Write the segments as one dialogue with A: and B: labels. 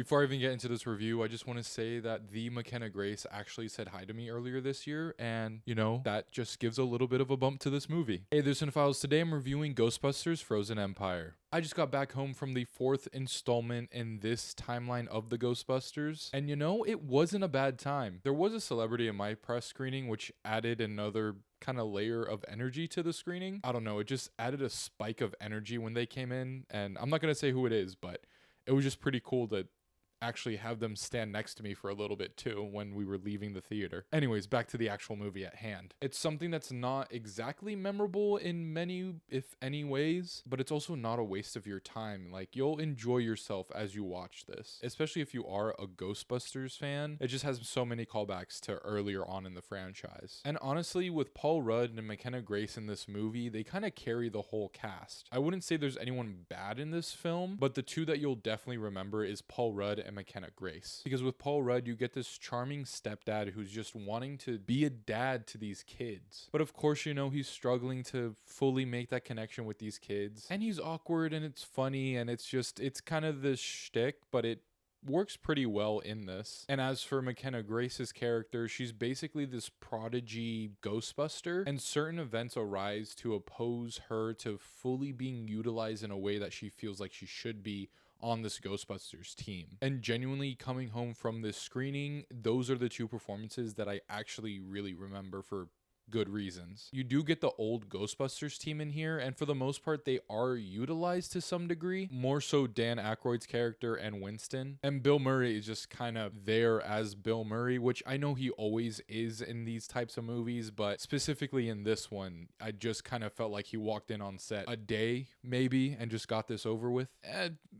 A: Before I even get into this review, I just want to say that the McKenna Grace actually said hi to me earlier this year, and, you know, that just gives a little bit of a bump to this movie. Hey there, Cinephiles. Today I'm reviewing Ghostbusters Frozen Empire. I just got back home from the 4th installment in this timeline of the Ghostbusters, and you know, it wasn't a bad time. There was a celebrity in my press screening which added another kind of layer of energy to the screening. I don't know, it just added a spike of energy when they came in, and I'm not going to say who it is, but it was just pretty cool to actually have them stand next to me for a little bit too when we were leaving the theater. Anyways, back to the actual movie at hand. It's something that's not exactly memorable in many, if any ways, but it's also not a waste of your time. Like, you'll enjoy yourself as you watch this, especially if you are a Ghostbusters fan. It just has so many callbacks to earlier on in the franchise. And honestly, with Paul Rudd and McKenna Grace in this movie, they kind of carry the whole cast. I wouldn't say there's anyone bad in this film, but the two that you'll definitely remember is Paul Rudd and McKenna Grace. Because with Paul Rudd, you get this charming stepdad who's just wanting to be a dad to these kids. But of course, you know, he's struggling to fully make that connection with these kids. And he's awkward and it's funny and it's kind of this shtick, but it works pretty well in this. And as for McKenna Grace's character, she's basically this prodigy Ghostbuster, and certain events arise to oppose her to fully being utilized in a way that she feels like she should be on this Ghostbusters team. And genuinely coming home from this screening, those are the two performances that I actually really remember for good reasons. You do get the old Ghostbusters team in here, and for the most part they are utilized to some degree, more so Dan Aykroyd's character and Winston. And Bill Murray is just kind of there as Bill Murray, which I know he always is in these types of movies, but specifically in this one, I just kind of felt like he walked in on set a day maybe and just got this over with.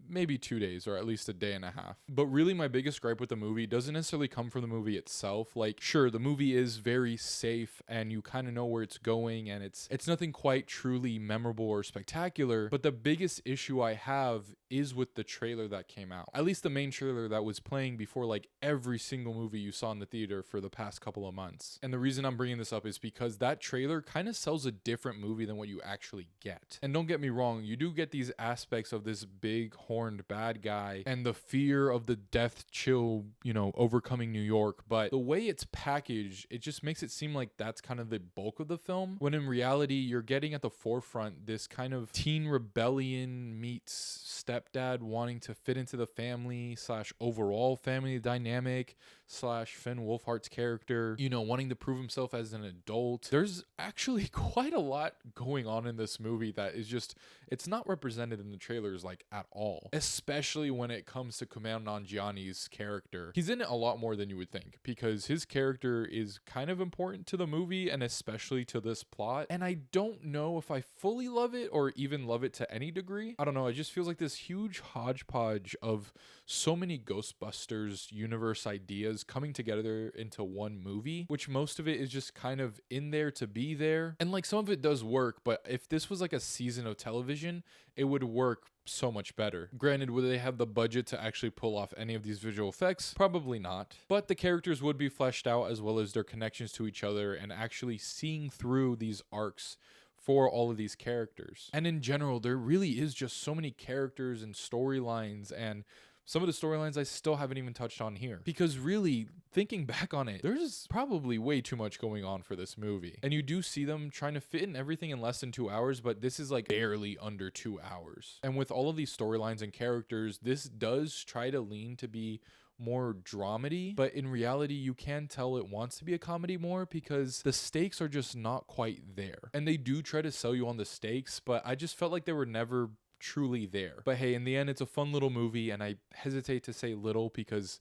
A: Maybe 2 days, or at least a day and a half. But really my biggest gripe with the movie doesn't necessarily come from the movie itself. Like, sure, the movie is very safe and you kind of know where it's going, and it's nothing quite truly memorable or spectacular, but the biggest issue I have is with the trailer that came out. At least the main trailer that was playing before like every single movie you saw in the theater for the past couple of months. And the reason I'm bringing this up is because that trailer kind of sells a different movie than what you actually get. And don't get me wrong, you do get these aspects of this big horned bad guy and the fear of the death chill, you know, overcoming New York, but the way it's packaged, it just makes it seem like that's kind of the bulk of the film, when in reality you're getting at the forefront this kind of teen rebellion meets stepdad wanting to fit into the family slash overall family dynamic slash Finn Wolfhard's character, you know, wanting to prove himself as an adult. There's actually quite a lot going on in this movie that is just, it's not represented in the trailers like at all, especially when it comes to Kumail Nanjiani's character. He's in it a lot more than you would think because his character is kind of important to the movie and especially to this plot, and I don't know if I fully love it or even love it to any degree. I don't know, it just feels like this huge hodgepodge of so many Ghostbusters universe ideas coming together into one movie, which most of it is just kind of in there to be there. And like some of it does work, but if this was like a season of television, it would work so much better. Granted, would they have the budget to actually pull off any of these visual effects? Probably not. But the characters would be fleshed out as well as their connections to each other and actually seeing through these arcs for all of these characters. And in general, there really is just so many characters and storylines, and some of the storylines I still haven't even touched on here. Because really, thinking back on it, there's probably way too much going on for this movie. And you do see them trying to fit in everything in less than 2 hours, but this is like barely under 2 hours. And with all of these storylines and characters, this does try to lean to be more dramedy, but in reality you can tell it wants to be a comedy more because the stakes are just not quite there. And they do try to sell you on the stakes, but I just felt like they were never truly there. But hey, in the end, it's a fun little movie, and I hesitate to say little because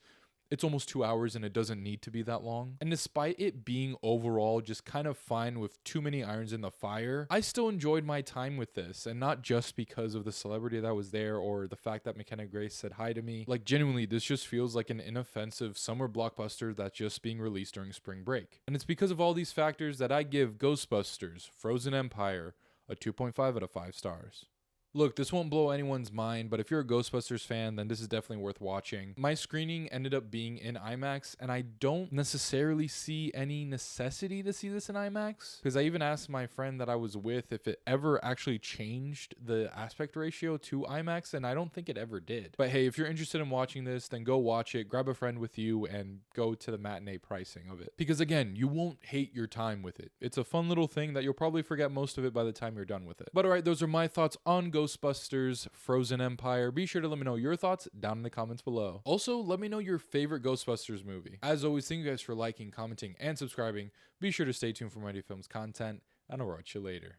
A: it's almost 2 hours and it doesn't need to be that long. And despite it being overall just kind of fine with too many irons in the fire, I still enjoyed my time with this, and not just because of the celebrity that was there or the fact that McKenna Grace said hi to me. Like, genuinely, this just feels like an inoffensive summer blockbuster that's just being released during spring break. And it's because of all these factors that I give Ghostbusters Frozen Empire a 2.5 out of 5 stars. Look, this won't blow anyone's mind, but if you're a Ghostbusters fan, then this is definitely worth watching. My screening ended up being in IMAX, and I don't necessarily see any necessity to see this in IMAX, because I even asked my friend that I was with if it ever actually changed the aspect ratio to IMAX, and I don't think it ever did. But hey, if you're interested in watching this, then go watch it, grab a friend with you, and go to the matinee pricing of it. Because again, you won't hate your time with it. It's a fun little thing that you'll probably forget most of it by the time you're done with it. But alright, those are my thoughts on Ghostbusters Frozen Empire. Be sure to let me know your thoughts down in the comments below. Also, let me know your favorite Ghostbusters movie. As always, thank you guys for liking, commenting, and subscribing. Be sure to stay tuned for Mighty Films content, and I'll watch you later.